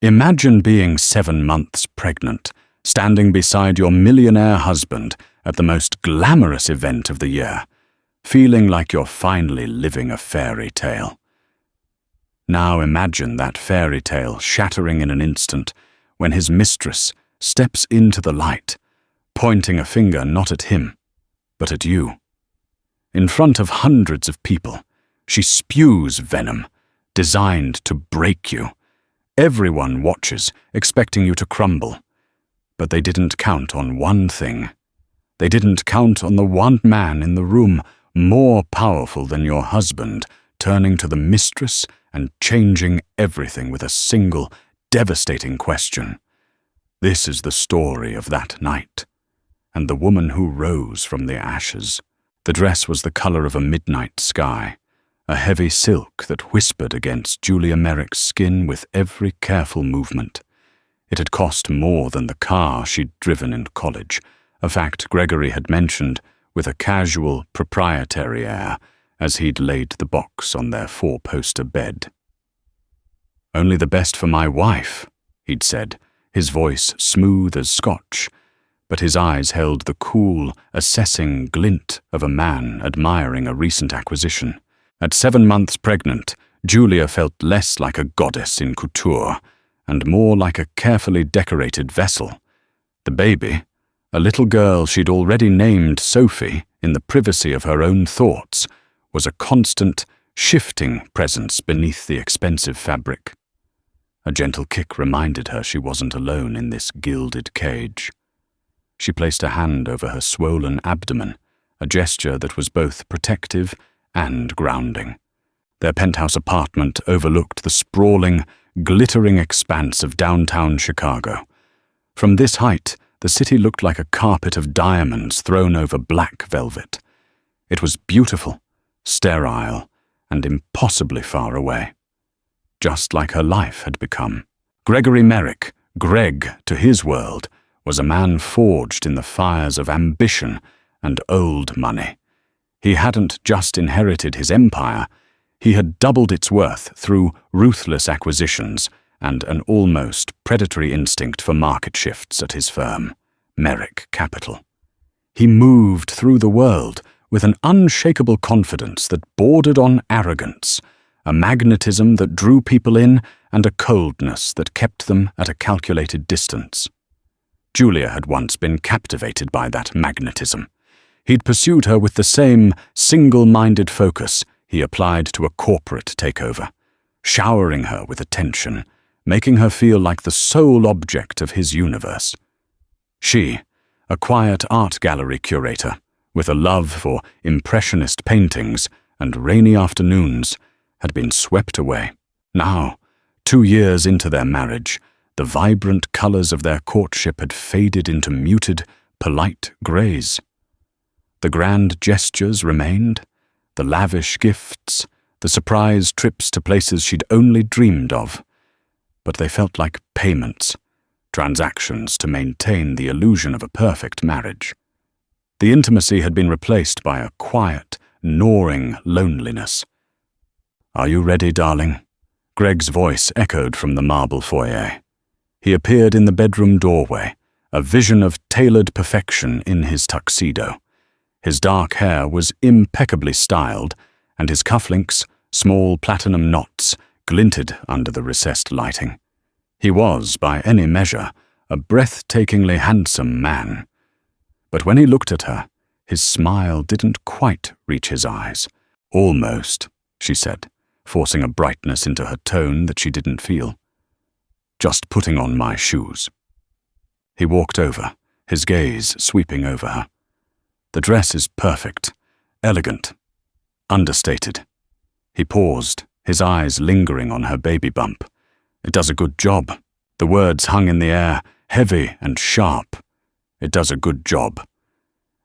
Imagine being 7 months pregnant, standing beside your millionaire husband at the most glamorous event of the year, feeling like you're finally living a fairy tale. Now imagine that fairy tale shattering in an instant when his mistress steps into the light, pointing a finger not at him, but at you. In front of hundreds of people, she spews venom, designed to break you. Everyone watches, expecting you to crumble. But they didn't count on one thing. They didn't count on the one man in the room more powerful than your husband, turning to the mistress and changing everything with a single, devastating question. This is the story of that night, and the woman who rose from the ashes. The dress was the color of a midnight sky, a heavy silk that whispered against Julia Merrick's skin with every careful movement. It had cost more than the car she'd driven in college, a fact Gregory had mentioned with a casual, proprietary air as he'd laid the box on their 4-poster bed. "Only the best for my wife," he'd said, his voice smooth as Scotch, but his eyes held the cool, assessing glint of a man admiring a recent acquisition. At 7 months pregnant, Julia felt less like a goddess in couture and more like a carefully decorated vessel. The baby, a little girl she'd already named Sophie in the privacy of her own thoughts, was a constant, shifting presence beneath the expensive fabric. A gentle kick reminded her she wasn't alone in this gilded cage. She placed a hand over her swollen abdomen, a gesture that was both protective and grounding. Their penthouse apartment overlooked the sprawling, glittering expanse of downtown Chicago. From this height, the city looked like a carpet of diamonds thrown over black velvet. It was beautiful, sterile, and impossibly far away. Just like her life had become. Gregory Merrick, Greg to his world, was a man forged in the fires of ambition and old money. He hadn't just inherited his empire, he had doubled its worth through ruthless acquisitions and an almost predatory instinct for market shifts at his firm, Merrick Capital. He moved through the world with an unshakable confidence that bordered on arrogance, a magnetism that drew people in and a coldness that kept them at a calculated distance. Julia had once been captivated by that magnetism. He'd pursued her with the same single-minded focus he applied to a corporate takeover, showering her with attention, making her feel like the sole object of his universe. She, a quiet art gallery curator, with a love for impressionist paintings and rainy afternoons, had been swept away. Now, 2 years into their marriage, the vibrant colors of their courtship had faded into muted, polite grays. The grand gestures remained, the lavish gifts, the surprise trips to places she'd only dreamed of, but they felt like payments, transactions to maintain the illusion of a perfect marriage. The intimacy had been replaced by a quiet, gnawing loneliness. "Are you ready, darling?" Greg's voice echoed from the marble foyer. He appeared in the bedroom doorway, a vision of tailored perfection in his tuxedo. His dark hair was impeccably styled, and his cufflinks, small platinum knots, glinted under the recessed lighting. He was, by any measure, a breathtakingly handsome man. But when he looked at her, his smile didn't quite reach his eyes. "Almost," she said, forcing a brightness into her tone that she didn't feel. "Just putting on my shoes." He walked over, his gaze sweeping over her. "The dress is perfect, elegant, understated." He paused, his eyes lingering on her baby bump. "It does a good job." The words hung in the air, heavy and sharp. "It does a good job."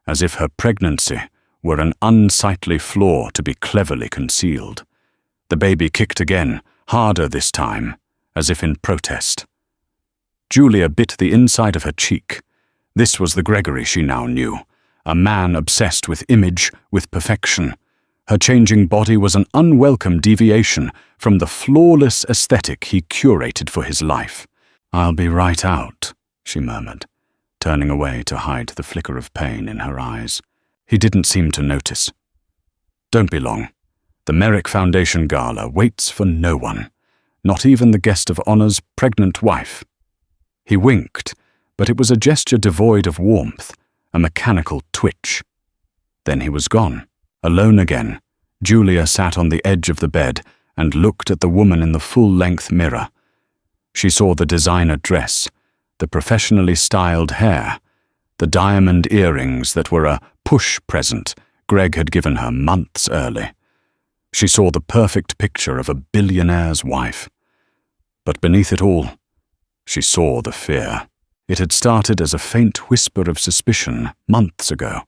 As if her pregnancy were an unsightly flaw to be cleverly concealed. The baby kicked again, harder this time, as if in protest. Julia bit the inside of her cheek. This was the Gregory she now knew, a man obsessed with image, with perfection, Her changing body was an unwelcome deviation from the flawless aesthetic he curated for his life. "I'll be right out," she murmured, turning away to hide the flicker of pain in her eyes. He didn't seem to notice. "Don't be long. The Merrick Foundation gala waits for no one, not even the guest of honor's pregnant wife." He winked, but it was a gesture devoid of warmth, a mechanical twitch. Then he was gone. Alone again, Julia sat on the edge of the bed and looked at the woman in the full-length mirror. She saw the designer dress, the professionally styled hair, the diamond earrings that were a push present Greg had given her months early. She saw the perfect picture of a billionaire's wife. But beneath it all, she saw the fear. It had started as a faint whisper of suspicion months ago.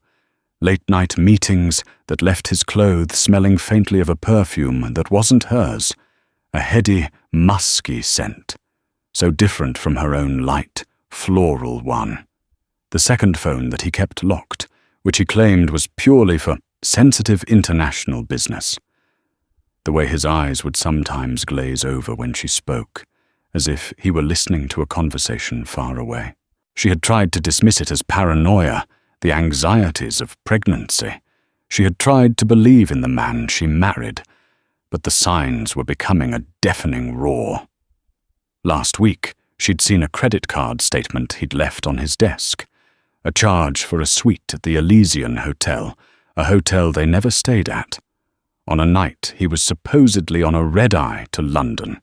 Late-night meetings that left his clothes smelling faintly of a perfume that wasn't hers, a heady, musky scent, so different from her own light, floral one. The second phone that he kept locked, which he claimed was purely for sensitive international business. The way his eyes would sometimes glaze over when she spoke, as if he were listening to a conversation far away. She had tried to dismiss it as paranoia, the anxieties of pregnancy. She had tried to believe in the man she married, but the signs were becoming a deafening roar. Last week, she'd seen a credit card statement he'd left on his desk, a charge for a suite at the Elysian Hotel, a hotel they never stayed at, on a night he was supposedly on a red-eye to London,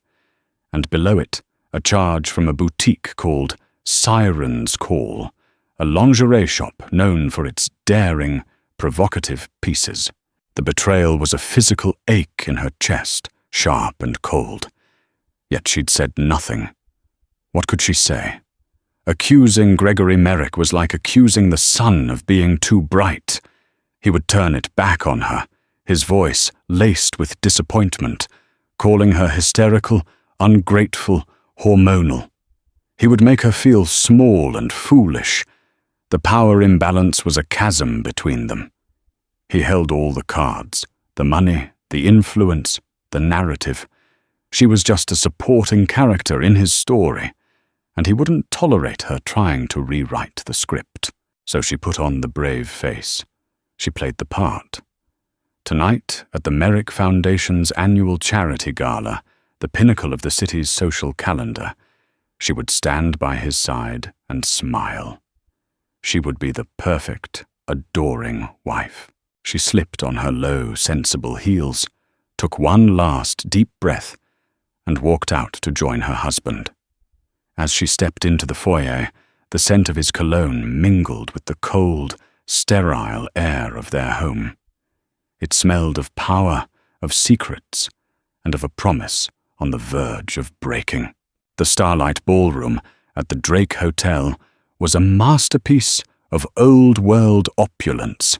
and below it, a charge from a boutique called Siren's Call, a lingerie shop known for its daring, provocative pieces. The betrayal was a physical ache in her chest, sharp and cold. Yet she'd said nothing. What could she say? Accusing Gregory Merrick was like accusing the sun of being too bright. He would turn it back on her, his voice laced with disappointment, calling her hysterical, ungrateful, hormonal. He would make her feel small and foolish. The power imbalance was a chasm between them. He held all the cards, the money, the influence, the narrative. She was just a supporting character in his story, and he wouldn't tolerate her trying to rewrite the script. So she put on the brave face. She played the part. Tonight, at the Merrick Foundation's annual charity gala, the pinnacle of the city's social calendar, she would stand by his side and smile. She would be the perfect, adoring wife. She slipped on her low, sensible heels, took one last deep breath, and walked out to join her husband. As she stepped into the foyer, the scent of his cologne mingled with the cold, sterile air of their home. It smelled of power, of secrets, and of a promise on the verge of breaking. The Starlight Ballroom at the Drake Hotel was a masterpiece of old-world opulence.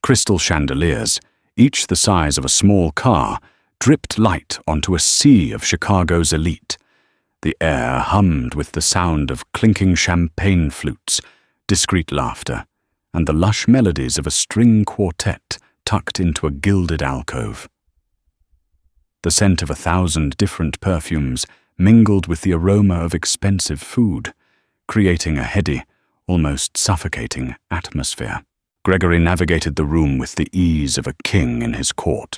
Crystal chandeliers, each the size of a small car, dripped light onto a sea of Chicago's elite. The air hummed with the sound of clinking champagne flutes, discreet laughter, and the lush melodies of a string quartet tucked into a gilded alcove. The scent of 1,000 different perfumes mingled with the aroma of expensive food, creating a heady, almost suffocating atmosphere. Gregory navigated the room with the ease of a king in his court.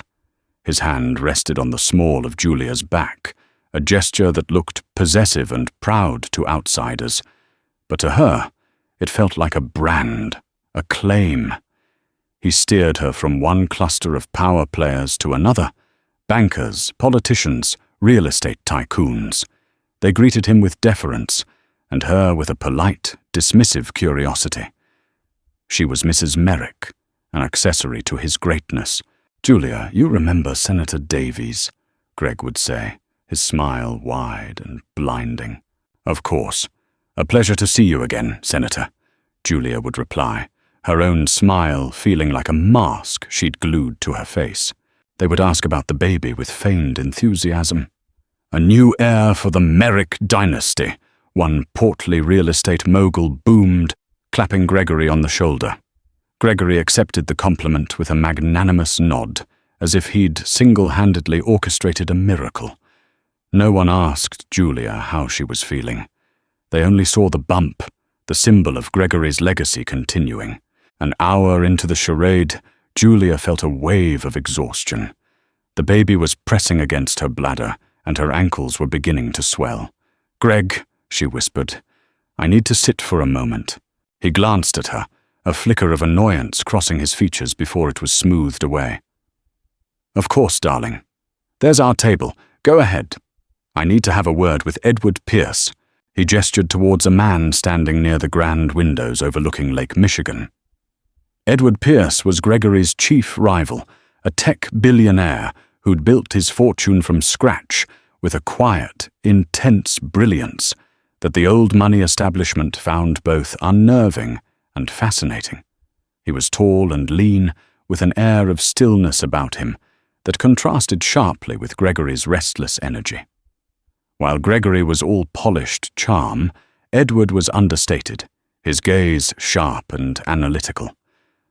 His hand rested on the small of Julia's back, a gesture that looked possessive and proud to outsiders. But to her, it felt like a brand, a claim. He steered her from one cluster of power players to another, bankers, politicians, real estate tycoons. They greeted him with deference, and her with a polite, dismissive curiosity. She was Mrs. Merrick, an accessory to his greatness. "Julia, you remember Senator Davies?" Greg would say, his smile wide and blinding. "Of course. A pleasure to see you again, Senator," Julia would reply, her own smile feeling like a mask she'd glued to her face. They would ask about the baby with feigned enthusiasm. "A new heir for the Merrick dynasty," one portly real estate mogul boomed, clapping Gregory on the shoulder. Gregory accepted the compliment with a magnanimous nod, as if he'd single-handedly orchestrated a miracle. No one asked Julia how she was feeling. They only saw the bump, the symbol of Gregory's legacy continuing. An hour into the charade, Julia felt a wave of exhaustion. The baby was pressing against her bladder, and her ankles were beginning to swell. "Greg," she whispered, "I need to sit for a moment." He glanced at her, a flicker of annoyance crossing his features before it was smoothed away. "Of course, darling. There's our table. Go ahead. I need to have a word with Edward Pierce." He gestured towards a man standing near the grand windows overlooking Lake Michigan. Edward Pierce was Gregory's chief rival, a tech billionaire who'd built his fortune from scratch with a quiet, intense brilliance that the old money establishment found both unnerving and fascinating. He was tall and lean, with an air of stillness about him that contrasted sharply with Gregory's restless energy. While Gregory was all polished charm, Edward was understated, his gaze sharp and analytical.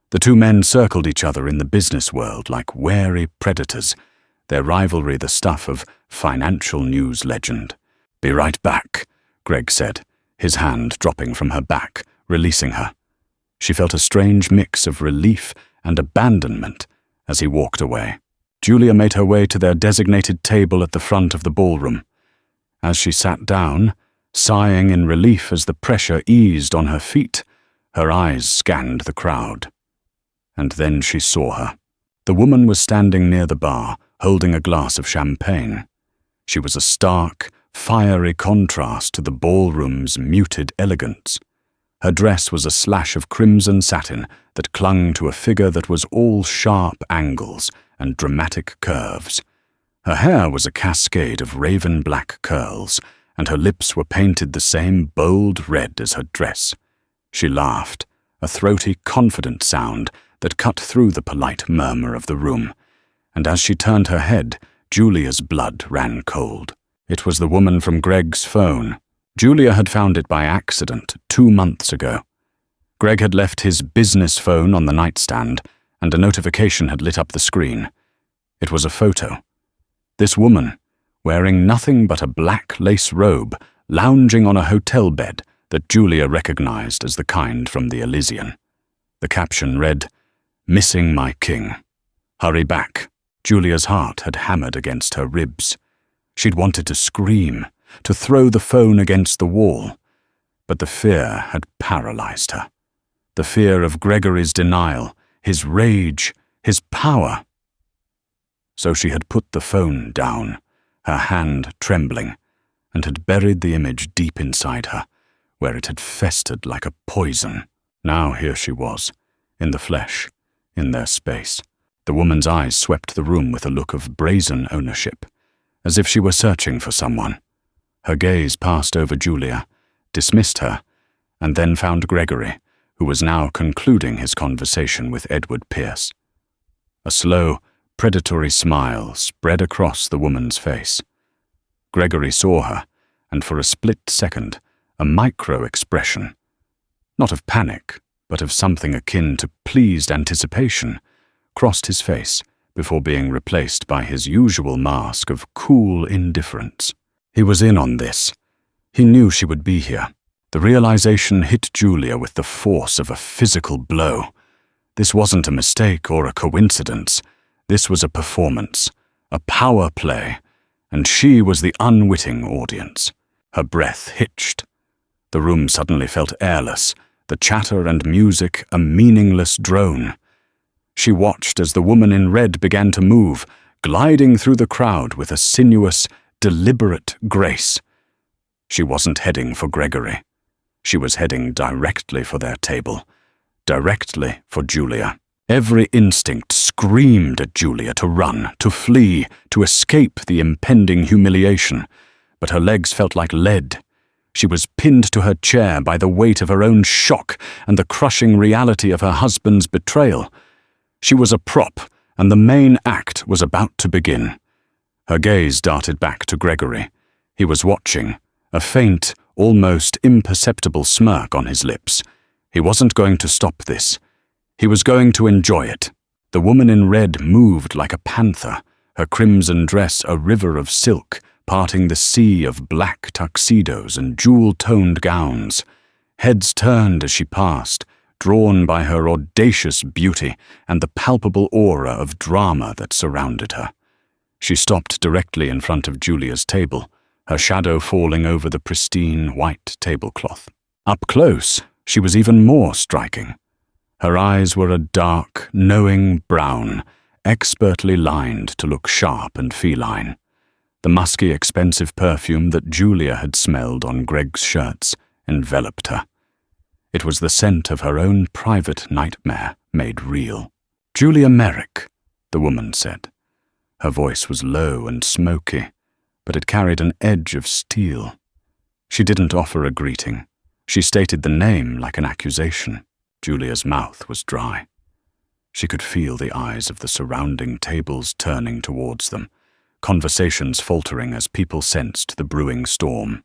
The two men circled each other in the business world like wary predators, their rivalry the stuff of financial news legend. "Be right back," Greg said, his hand dropping from her back, releasing her. She felt a strange mix of relief and abandonment as he walked away. Julia made her way to their designated table at the front of the ballroom. As she sat down, sighing in relief as the pressure eased on her feet, her eyes scanned the crowd. And then she saw her. The woman was standing near the bar, holding a glass of champagne. She was a stark, fiery contrast to the ballroom's muted elegance. Her dress was a slash of crimson satin that clung to a figure that was all sharp angles and dramatic curves. Her hair was a cascade of raven black curls, and her lips were painted the same bold red as her dress. She laughed, a throaty, confident sound that cut through the polite murmur of the room, and as she turned her head, Julia's blood ran cold. It was the woman from Greg's phone. Julia had found it by accident 2 months ago. Greg had left his business phone on the nightstand, and a notification had lit up the screen. It was a photo. This woman, wearing nothing but a black lace robe, lounging on a hotel bed that Julia recognized as the kind from the Elysian. The caption read, "Missing my king. Hurry back." Julia's heart had hammered against her ribs. She'd wanted to scream, to throw the phone against the wall, but the fear had paralyzed her. The fear of Gregory's denial, his rage, his power. So she had put the phone down, her hand trembling, and had buried the image deep inside her, where it had festered like a poison. Now here she was, in the flesh, in their space. The woman's eyes swept the room with a look of brazen ownership, as if she were searching for someone. Her gaze passed over Julia, dismissed her, and then found Gregory, who was now concluding his conversation with Edward Pierce. A slow, predatory smile spread across the woman's face. Gregory saw her, and for a split second, a micro-expression, not of panic, but of something akin to pleased anticipation, crossed his face before being replaced by his usual mask of cool indifference. He was in on this. He knew she would be here. The realization hit Julia with the force of a physical blow. This wasn't a mistake or a coincidence. This was a performance, a power play, and she was the unwitting audience. Her breath hitched. The room suddenly felt airless, the chatter and music a meaningless drone. She watched as the woman in red began to move, gliding through the crowd with a sinuous, deliberate grace. She wasn't heading for Gregory. She was heading directly for their table, directly for Julia. Every instinct screamed at Julia to run, to flee, to escape the impending humiliation, but her legs felt like lead. She was pinned to her chair by the weight of her own shock and the crushing reality of her husband's betrayal. She was a prop, and the main act was about to begin. Her gaze darted back to Gregory. He was watching, a faint, almost imperceptible smirk on his lips. He wasn't going to stop this. He was going to enjoy it. The woman in red moved like a panther, her crimson dress a river of silk, parting the sea of black tuxedos and jewel-toned gowns. Heads turned as she passed, drawn by her audacious beauty and the palpable aura of drama that surrounded her. She stopped directly in front of Julia's table, her shadow falling over the pristine white tablecloth. Up close, she was even more striking. Her eyes were a dark, knowing brown, expertly lined to look sharp and feline. The musky, expensive perfume that Julia had smelled on Greg's shirts enveloped her. It was the scent of her own private nightmare made real. "Julia Merrick," the woman said. Her voice was low and smoky, but it carried an edge of steel. She didn't offer a greeting. She stated the name like an accusation. Julia's mouth was dry. She could feel the eyes of the surrounding tables turning towards them, conversations faltering as people sensed the brewing storm.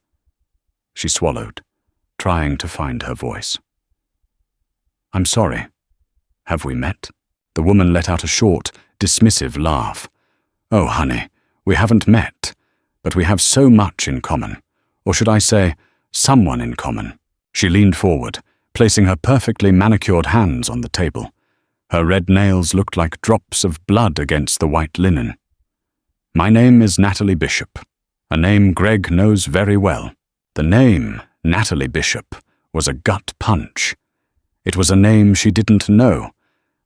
She swallowed, trying to find her voice. "I'm sorry. Have we met?" The woman let out a short, dismissive laugh. "Oh, honey, we haven't met, but we have so much in common. Or should I say, someone in common." She leaned forward, placing her perfectly manicured hands on the table. Her red nails looked like drops of blood against the white linen. "My name is Natalie Bishop, a name Greg knows very well." The name, Natalie Bishop, was a gut punch. It was a name she didn't know,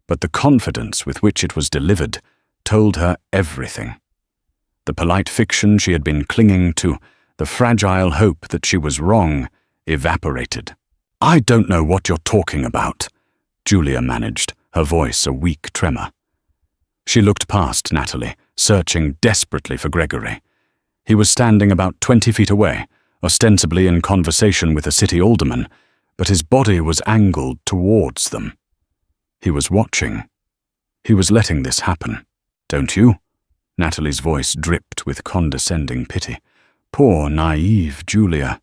but the confidence with which it was delivered told her everything. The polite fiction she had been clinging to, the fragile hope that she was wrong, evaporated. "I don't know what you're talking about," Julia managed, her voice a weak tremor. She looked past Natalie, searching desperately for Gregory. He was standing about 20 feet away, ostensibly in conversation with a city alderman, but his body was angled towards them. He was watching. He was letting this happen. "Don't you?" Natalie's voice dripped with condescending pity. "Poor, naive Julia.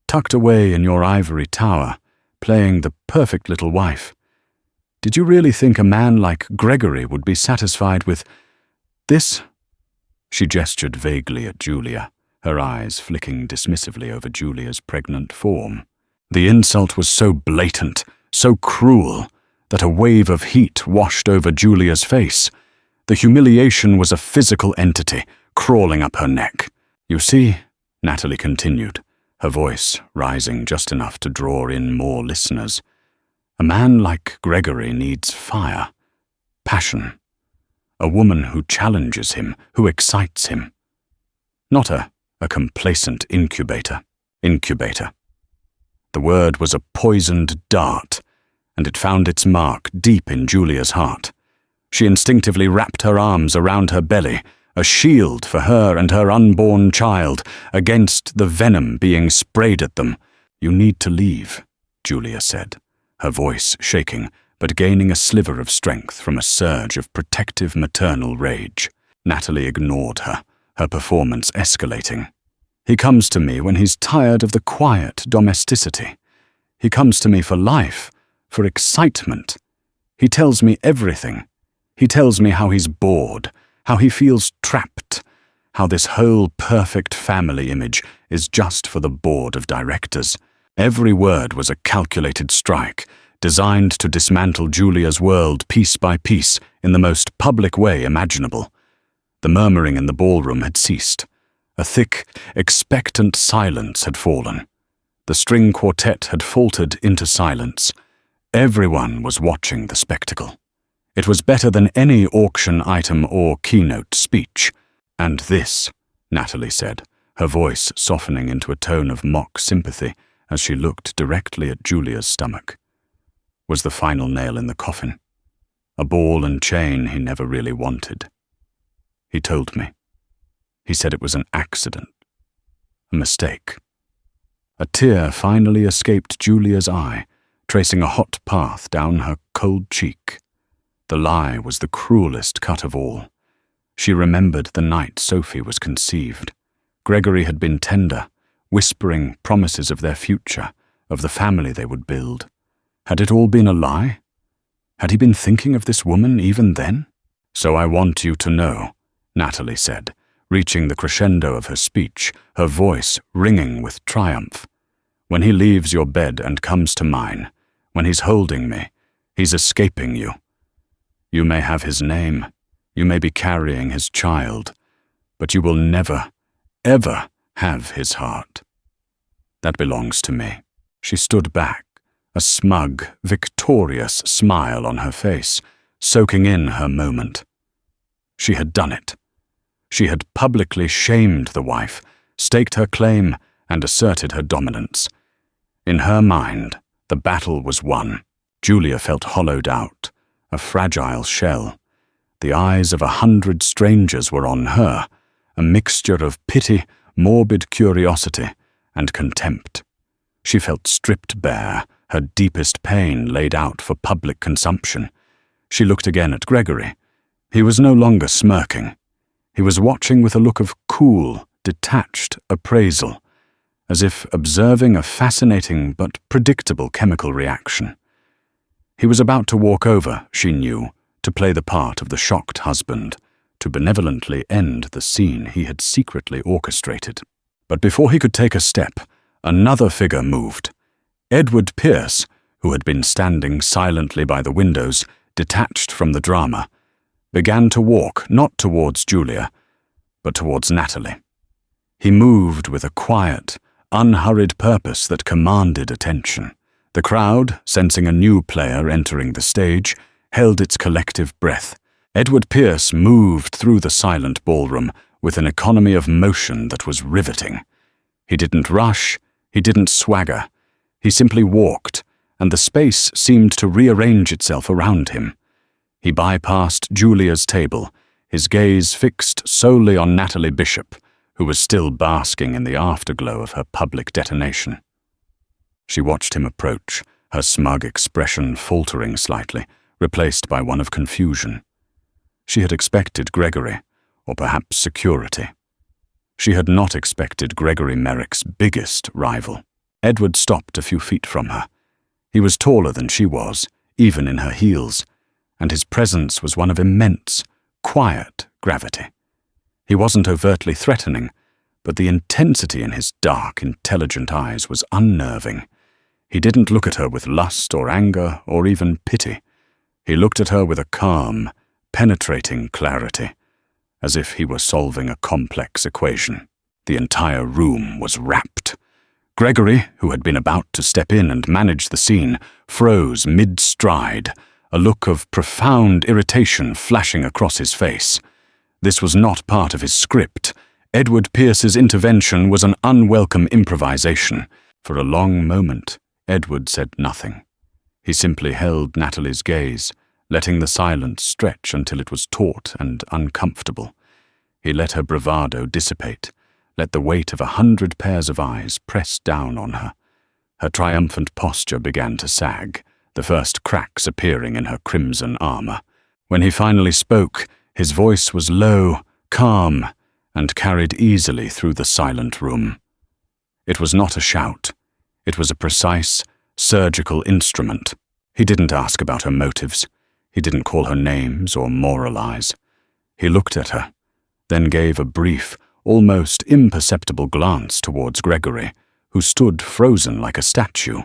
Tucked away in your ivory tower, playing the perfect little wife. Did you really think a man like Gregory would be satisfied with this?" She gestured vaguely at Julia, her eyes flicking dismissively over Julia's pregnant form. The insult was so blatant, so cruel, that a wave of heat washed over Julia's face. The humiliation was a physical entity, crawling up her neck. "You see," Natalie continued, her voice rising just enough to draw in more listeners, "a man like Gregory needs fire, passion, a woman who challenges him, who excites him. Not a complacent incubator. The word was a poisoned dart, and it found its mark deep in Julia's heart. She instinctively wrapped her arms around her belly, a shield for her and her unborn child against the venom being sprayed at them. "You need to leave," Julia said, her voice shaking, but gaining a sliver of strength from a surge of protective maternal rage. Natalie ignored her, her performance escalating. "He comes to me when he's tired of the quiet domesticity. He comes to me for life, for excitement. He tells me everything. He tells me how he's bored, how he feels trapped, how this whole perfect family image is just for the board of directors." Every word was a calculated strike, designed to dismantle Julia's world piece by piece in the most public way imaginable. The murmuring in the ballroom had ceased. A thick, expectant silence had fallen. The string quartet had faltered into silence. Everyone was watching the spectacle. It was better than any auction item or keynote speech. "And this," Natalie said, her voice softening into a tone of mock sympathy as she looked directly at Julia's stomach, "was the final nail in the coffin. A ball and chain he never really wanted. He told me. He said it was an accident, a mistake." A tear finally escaped Julia's eye, tracing a hot path down her cold cheek. The lie was the cruelest cut of all. She remembered the night Sophie was conceived. Gregory had been tender, whispering promises of their future, of the family they would build. Had it all been a lie? Had he been thinking of this woman even then? "So I want you to know," Natalie said, reaching the crescendo of her speech, her voice ringing with triumph. "When he leaves your bed and comes to mine, when he's holding me, he's escaping you. You may have his name, you may be carrying his child, but you will never, ever have his heart. That belongs to me." She stood back, a smug, victorious smile on her face, soaking in her moment. She had done it. She had publicly shamed the wife, staked her claim, and asserted her dominance. In her mind, the battle was won. Julia felt hollowed out, a fragile shell. The eyes of 100 strangers were on her, a mixture of pity, morbid curiosity, and contempt. She felt stripped bare, her deepest pain laid out for public consumption. She looked again at Gregory. He was no longer smirking. He was watching with a look of cool, detached appraisal, as if observing a fascinating but predictable chemical reaction. He was about to walk over, she knew, to play the part of the shocked husband, to benevolently end the scene he had secretly orchestrated. But before he could take a step, another figure moved. Edward Pierce, who had been standing silently by the windows, detached from the drama, began to walk not towards Julia, but towards Natalie. He moved with a quiet, unhurried purpose that commanded attention. The crowd, sensing a new player entering the stage, held its collective breath. Edward Pierce moved through the silent ballroom with an economy of motion that was riveting. He didn't rush, he didn't swagger. He simply walked, and the space seemed to rearrange itself around him. He bypassed Julia's table, his gaze fixed solely on Natalie Bishop, who was still basking in the afterglow of her public detonation. She watched him approach, her smug expression faltering slightly, replaced by one of confusion. She had expected Gregory, or perhaps security. She had not expected Gregory Merrick's biggest rival. Edward stopped a few feet from her. He was taller than she was, even in her heels, and his presence was one of immense, quiet gravity. He wasn't overtly threatening, but the intensity in his dark, intelligent eyes was unnerving. He didn't look at her with lust or anger or even pity. He looked at her with a calm, penetrating clarity, as if he were solving a complex equation. The entire room was rapt. Gregory, who had been about to step in and manage the scene, froze mid-stride, a look of profound irritation flashing across his face. This was not part of his script. Edward Pierce's intervention was an unwelcome improvisation. For a long moment, Edward said nothing. He simply held Natalie's gaze, letting the silence stretch until it was taut and uncomfortable. He let her bravado dissipate, let the weight of 100 pairs of eyes press down on her. Her triumphant posture began to sag, the first cracks appearing in her crimson armor. When he finally spoke, his voice was low, calm, and carried easily through the silent room. It was not a shout. It was a precise, surgical instrument. He didn't ask about her motives. He didn't call her names or moralize. He looked at her, then gave a brief, almost imperceptible glance towards Gregory, who stood frozen like a statue,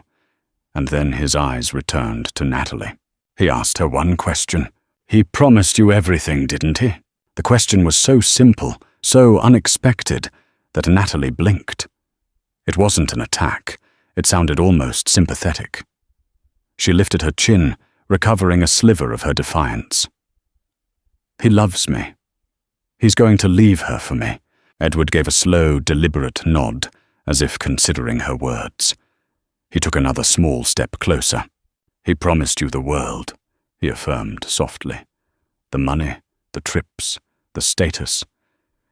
and then his eyes returned to Natalie. He asked her one question. "He promised you everything, didn't he?" The question was so simple, so unexpected, that Natalie blinked. It wasn't an attack. It sounded almost sympathetic. She lifted her chin, recovering a sliver of her defiance. "He loves me. He's going to leave her for me." Edward gave a slow, deliberate nod, as if considering her words. He took another small step closer. "He promised you the world," he affirmed softly. "The money, the trips, the status.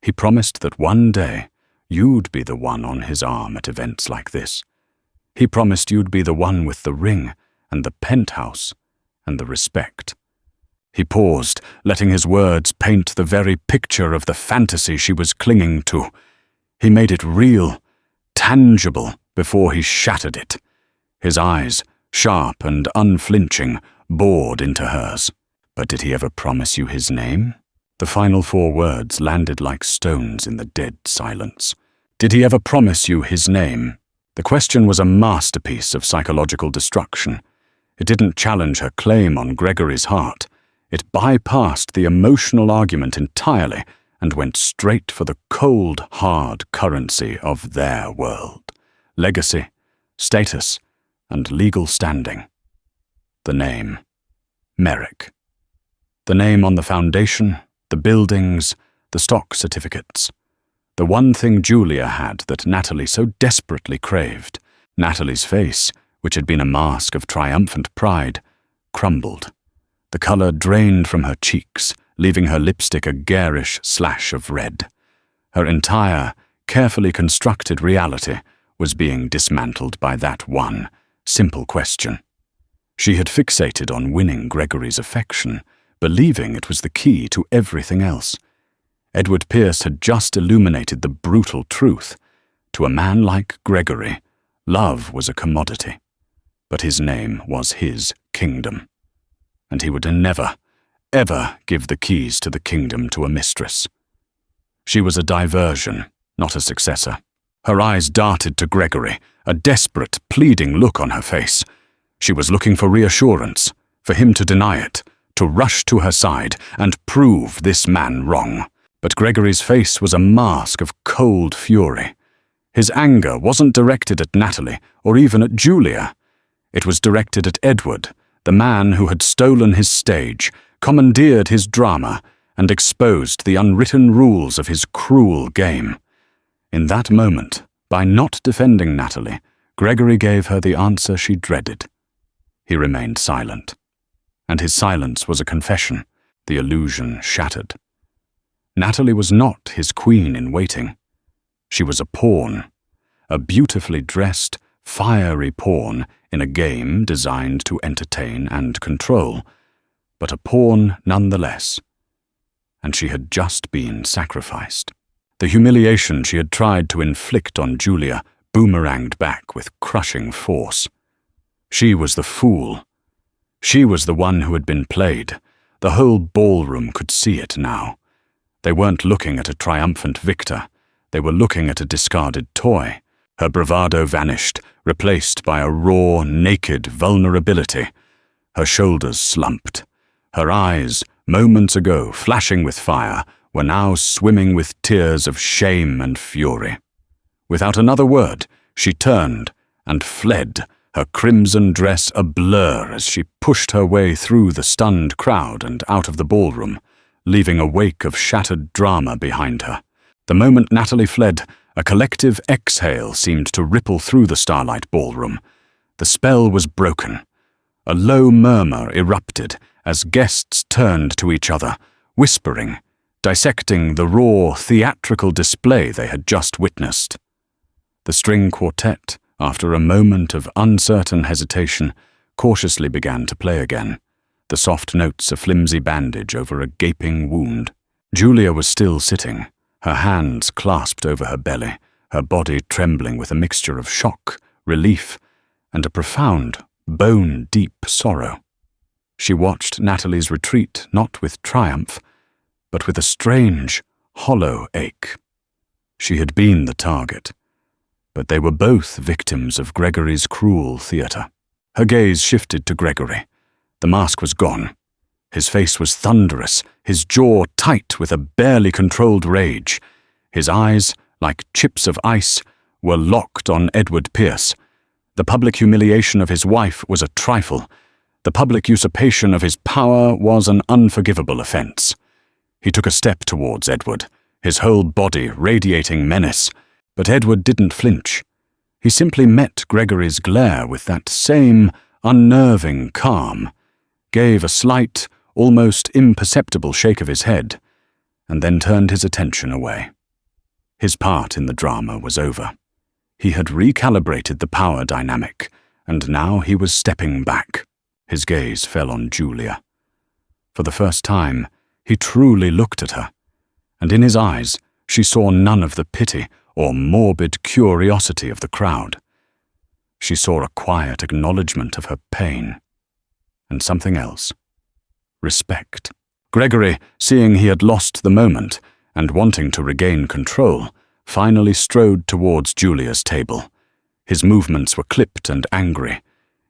He promised that one day you'd be the one on his arm at events like this. He promised you'd be the one with the ring and the penthouse and the respect." He paused, letting his words paint the very picture of the fantasy she was clinging to. He made it real, tangible, before he shattered it. His eyes, sharp and unflinching, bored into hers. "But did he ever promise you his name?" The final 4 words landed like stones in the dead silence. "Did he ever promise you his name?" The question was a masterpiece of psychological destruction. It didn't challenge her claim on Gregory's heart. It bypassed the emotional argument entirely and went straight for the cold, hard currency of their world: legacy, status, and legal standing. The name. Merrick. The name on the foundation, the buildings, the stock certificates. The one thing Julia had that Natalie so desperately craved. Natalie's face, which had been a mask of triumphant pride, crumbled. The color drained from her cheeks, leaving her lipstick a garish slash of red. Her entire, carefully constructed reality was being dismantled by that one, simple question. She had fixated on winning Gregory's affection, believing it was the key to everything else. Edward Pierce had just illuminated the brutal truth. To a man like Gregory, love was a commodity, but his name was his kingdom. And he would never, ever give the keys to the kingdom to a mistress. She was a diversion, not a successor. Her eyes darted to Gregory, a desperate, pleading look on her face. She was looking for reassurance, for him to deny it, to rush to her side and prove this man wrong. But Gregory's face was a mask of cold fury. His anger wasn't directed at Natalie or even at Julia. It was directed at Edward, the man who had stolen his stage, commandeered his drama, and exposed the unwritten rules of his cruel game. In that moment, by not defending Natalie, Gregory gave her the answer she dreaded. He remained silent. And his silence was a confession, the illusion shattered. Natalie was not his queen in waiting. She was a pawn, a beautifully dressed, fiery pawn in a game designed to entertain and control, but a pawn nonetheless. And she had just been sacrificed. The humiliation she had tried to inflict on Julia boomeranged back with crushing force. She was the fool. She was the one who had been played. The whole ballroom could see it now. They weren't looking at a triumphant victor. They were looking at a discarded toy. Her bravado vanished, replaced by a raw, naked vulnerability. Her shoulders slumped. Her eyes, moments ago flashing with fire, were now swimming with tears of shame and fury. Without another word, she turned and fled, her crimson dress a blur as she pushed her way through the stunned crowd and out of the ballroom, leaving a wake of shattered drama behind her. The moment Natalie fled, a collective exhale seemed to ripple through the starlight ballroom. The spell was broken. A low murmur erupted as guests turned to each other, whispering, dissecting the raw, theatrical display they had just witnessed. The string quartet, after a moment of uncertain hesitation, cautiously began to play again, the soft notes a flimsy bandage over a gaping wound. Julia was still sitting, her hands clasped over her belly, her body trembling with a mixture of shock, relief, and a profound, bone-deep sorrow. She watched Natalie's retreat not with triumph, but with a strange, hollow ache. She had been the target, but they were both victims of Gregory's cruel theatre. Her gaze shifted to Gregory. The mask was gone. His face was thunderous, his jaw tight with a barely controlled rage. His eyes, like chips of ice, were locked on Edward Pierce. The public humiliation of his wife was a trifle. The public usurpation of his power was an unforgivable offense. He took a step towards Edward, his whole body radiating menace, but Edward didn't flinch. He simply met Gregory's glare with that same unnerving calm, gave a slight, almost imperceptible shake of his head, and then turned his attention away. His part in the drama was over. He had recalibrated the power dynamic, and now he was stepping back. His gaze fell on Julia. For the first time, he truly looked at her, and in his eyes she saw none of the pity or morbid curiosity of the crowd. She saw a quiet acknowledgement of her pain. and something else. Respect. Gregory, seeing he had lost the moment and wanting to regain control, finally strode towards Julia's table. His movements were clipped and angry.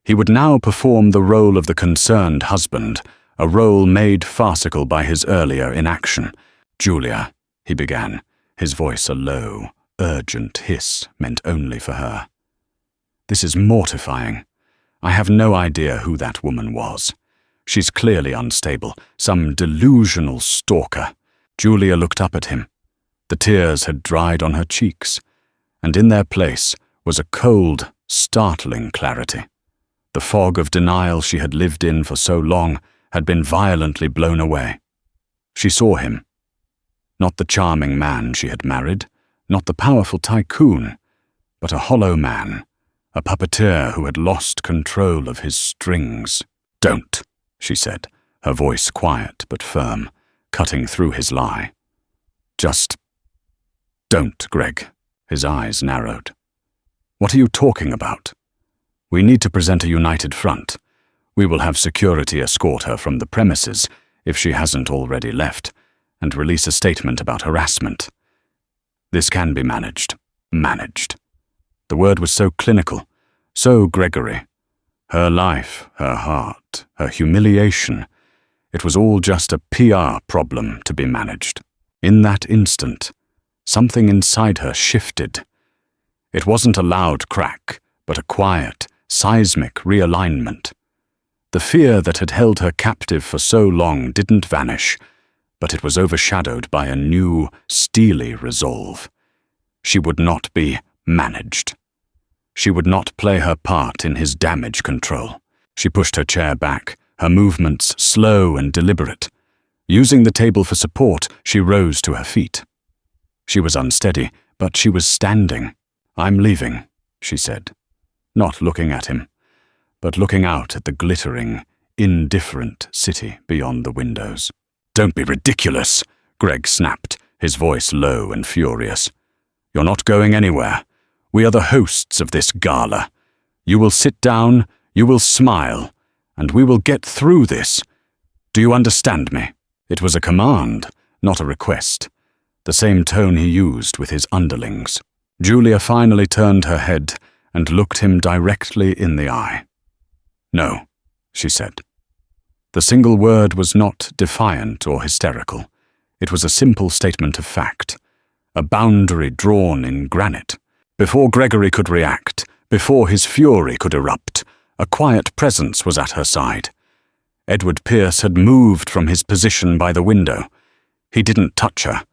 He would now perform the role of the concerned husband, a role made farcical by his earlier inaction. "Julia," he began, his voice a low, urgent hiss meant only for her. "This is mortifying. I have no idea who that woman was. She's clearly unstable, some delusional stalker." Julia looked up at him. The tears had dried on her cheeks, and in their place was a cold, startling clarity. The fog of denial she had lived in for so long had been violently blown away. She saw him. Not the charming man she had married, not the powerful tycoon, but a hollow man, a puppeteer who had lost control of his strings. "Don't," she said, her voice quiet but firm, cutting through his lie. "Just don't, Greg." His eyes narrowed. "What are you talking about? We need to present a united front. We will have security escort her from the premises, if she hasn't already left, and release a statement about harassment. This can be managed." Managed. The word was so clinical, so Gregory. Her life, her heart, her humiliation. It was all just a PR problem to be managed. In that instant, something inside her shifted. It wasn't a loud crack, but a quiet, seismic realignment. The fear that had held her captive for so long didn't vanish, but it was overshadowed by a new, steely resolve. She would not be managed. She would not play her part in his damage control. She pushed her chair back, her movements slow and deliberate. Using the table for support, she rose to her feet. She was unsteady, but she was standing. "I'm leaving," she said, not looking at him, but looking out at the glittering, indifferent city beyond the windows. "Don't be ridiculous," Greg snapped, his voice low and furious. "You're not going anywhere. We are the hosts of this gala. You will sit down, you will smile, and we will get through this. Do you understand me?" It was a command, not a request, the same tone he used with his underlings. Julia finally turned her head and looked him directly in the eye. "No," she said. The single word was not defiant or hysterical. It was a simple statement of fact, a boundary drawn in granite. Before Gregory could react, before his fury could erupt, a quiet presence was at her side. Edward Pierce had moved from his position by the window. He didn't touch her,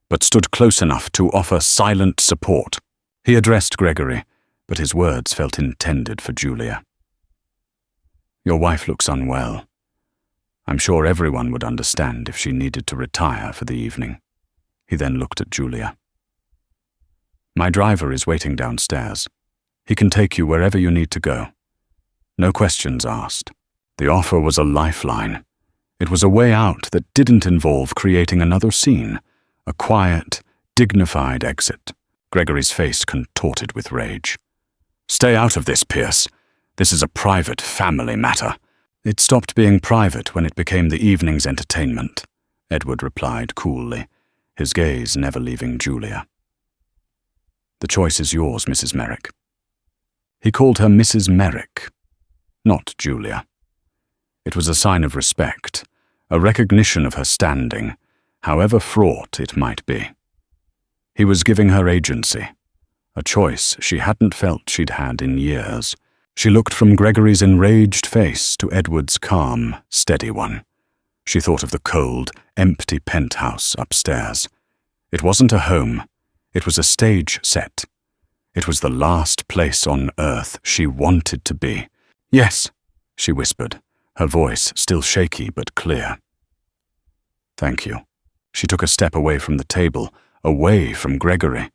but stood close enough to offer silent support. He addressed Gregory, but his words felt intended for Julia. "Your wife looks unwell. I'm sure everyone would understand if she needed to retire for the evening." He then looked at Julia. "My driver is waiting downstairs. He can take you wherever you need to go. No questions asked." The offer was a lifeline. It was a way out that didn't involve creating another scene, a quiet, dignified exit. Gregory's face contorted with rage. "Stay out of this, Pierce. This is a private family matter." "It stopped being private when it became the evening's entertainment," Edward replied coolly, his gaze never leaving Julia. "The choice is yours, Mrs. Merrick." He called her Mrs. Merrick, not Julia. It was a sign of respect, a recognition of her standing, however fraught it might be. He was giving her agency, a choice she hadn't felt she'd had in years. She looked from Gregory's enraged face to Edward's calm, steady one. She thought of the cold, empty penthouse upstairs. It wasn't a home. It was a stage set. It was the last place on earth she wanted to be. "Yes," she whispered, her voice still shaky but clear. "Thank you." She took a step away from the table, away from Gregory.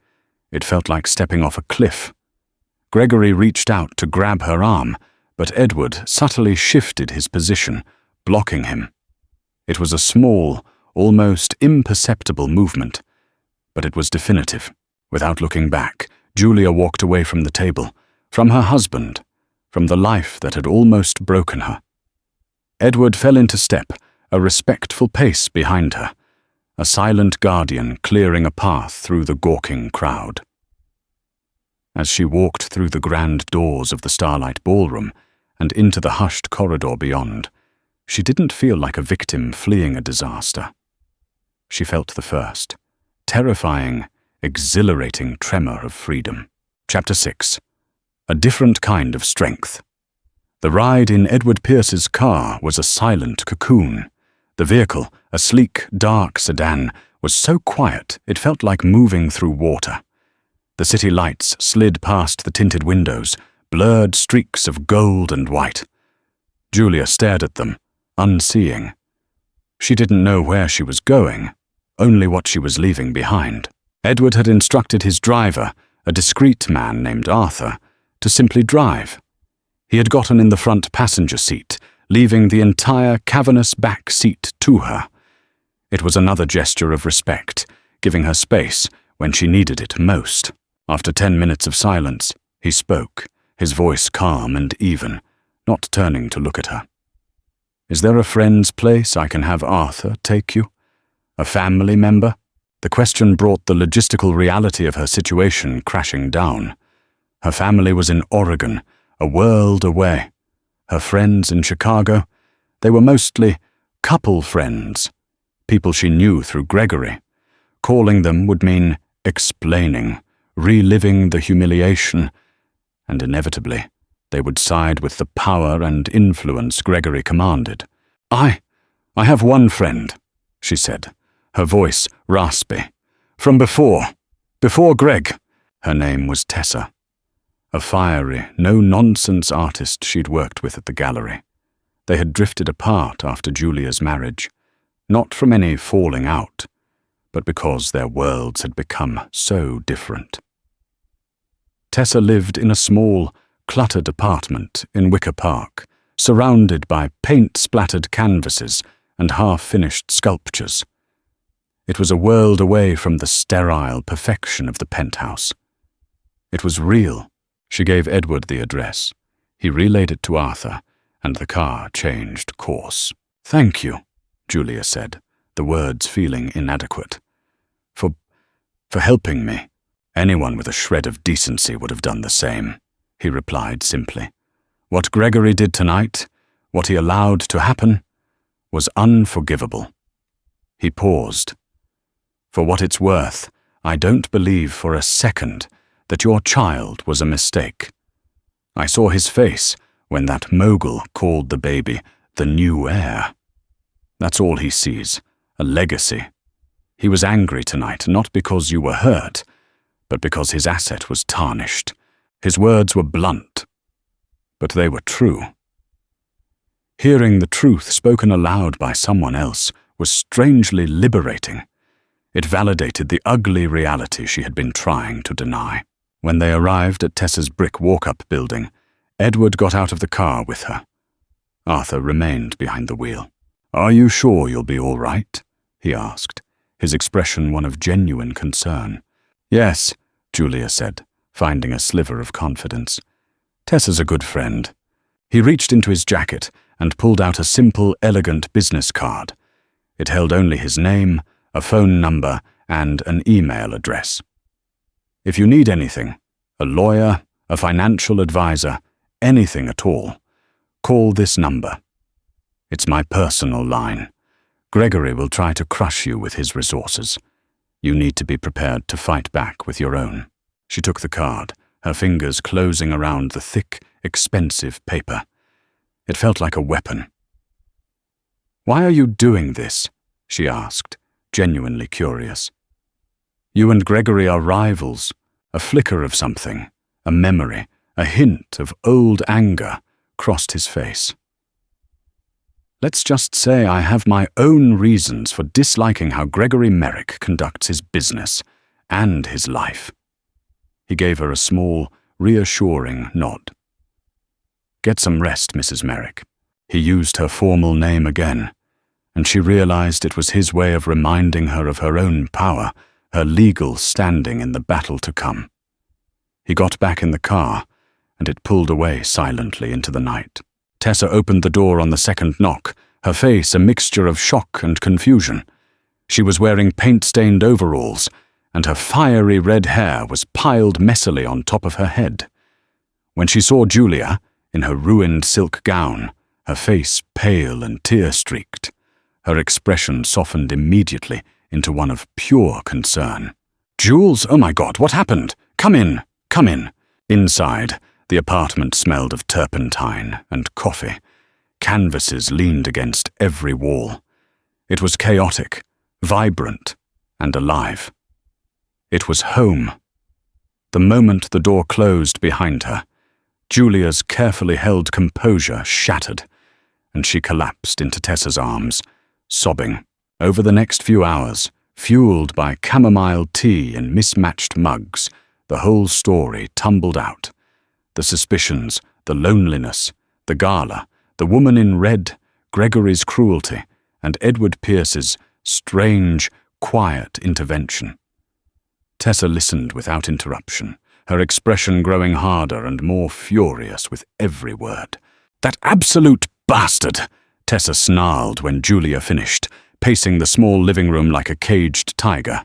It felt like stepping off a cliff. Gregory reached out to grab her arm, but Edward subtly shifted his position, blocking him. It was a small, almost imperceptible movement, but it was definitive. Without looking back, Julia walked away from the table, from her husband, from the life that had almost broken her. Edward fell into step, a respectful pace behind her, a silent guardian clearing a path through the gawking crowd. As she walked through the grand doors of the Starlight Ballroom and into the hushed corridor beyond, she didn't feel like a victim fleeing a disaster. She felt the first, terrifying, exhilarating tremor of freedom. Chapter 6. A different kind of strength. The ride in Edward Pierce's car was a silent cocoon. The vehicle, a sleek, dark sedan, was so quiet it felt like moving through water. The city lights slid past the tinted windows, blurred streaks of gold and white. Julia stared at them, unseeing. She didn't know where she was going, only what she was leaving behind. Edward had instructed his driver, a discreet man named Arthur, to simply drive. He had gotten in the front passenger seat, leaving the entire cavernous back seat to her. It was another gesture of respect, giving her space when she needed it most. After 10 minutes of silence, he spoke, his voice calm and even, not turning to look at her. "Is there a friend's place I can have Arthur take you? A family member?" The question brought the logistical reality of her situation crashing down. Her family was in Oregon, a world away. Her friends in Chicago, they were mostly couple friends, people she knew through Gregory. Calling them would mean explaining, reliving the humiliation, and inevitably, they would side with the power and influence Gregory commanded. I have one friend," she said, her voice raspy. "From before Greg." Her name was Tessa, a fiery, no-nonsense artist she'd worked with at the gallery. They had drifted apart after Julia's marriage, not from any falling out, but because their worlds had become so different. Tessa lived in a small, cluttered apartment in Wicker Park, surrounded by paint-splattered canvases and half-finished sculptures. It was a world away from the sterile perfection of the penthouse. It was real. She gave Edward the address. He relayed it to Arthur, and the car changed course. "Thank you," Julia said, the words feeling inadequate. For helping me. Anyone with a shred of decency would have done the same," he replied simply. "What Gregory did tonight, what he allowed to happen, was unforgivable." He paused. "For what it's worth, I don't believe for a second that your child was a mistake. I saw his face when that mogul called the baby the new heir. That's all he sees, a legacy. He was angry tonight, not because you were hurt, but because his asset was tarnished. His words were blunt, but they were true." Hearing the truth spoken aloud by someone else was strangely liberating. It validated the ugly reality she had been trying to deny. When they arrived at Tessa's brick walk-up building, Edward got out of the car with her. Arthur remained behind the wheel. "Are you sure you'll be all right?" he asked, his expression one of genuine concern. "Yes," Julia said, finding a sliver of confidence. "Tessa's a good friend." He reached into his jacket and pulled out a simple, elegant business card. It held only his name, a phone number, and an email address. "If you need anything, a lawyer, a financial advisor, anything at all, call this number. It's my personal line. Gregory will try to crush you with his resources. You need to be prepared to fight back with your own." She took the card, her fingers closing around the thick, expensive paper. It felt like a weapon. "Why are you doing this?" she asked, genuinely curious. "You and Gregory are rivals. A flicker of something, a memory, a hint of old anger crossed his face. Let's just say I have my own reasons for disliking how Gregory Merrick conducts his business and his life." He gave her a small, reassuring nod. "Get some rest, Mrs. Merrick." He used her formal name again, and she realized it was his way of reminding her of her own power, her legal standing in the battle to come. He got back in the car, and it pulled away silently into the night. Tessa opened the door on the second knock, her face a mixture of shock and confusion. She was wearing paint-stained overalls, and her fiery red hair was piled messily on top of her head. When she saw Julia, in her ruined silk gown, her face pale and tear-streaked, her expression softened immediately into one of pure concern. "Jules, oh my God, what happened? Come in, come in." Inside, the apartment smelled of turpentine and coffee. Canvases leaned against every wall. It was chaotic, vibrant, and alive. It was home. The moment the door closed behind her, Julia's carefully held composure shattered, and she collapsed into Tessa's arms, sobbing. Over the next few hours, fueled by chamomile tea and mismatched mugs, the whole story tumbled out. The suspicions, the loneliness, the gala, the woman in red, Gregory's cruelty, and Edward Pierce's strange, quiet intervention. Tessa listened without interruption, her expression growing harder and more furious with every word. "That absolute bastard!" Tessa snarled when Julia finished, pacing the small living room like a caged tiger.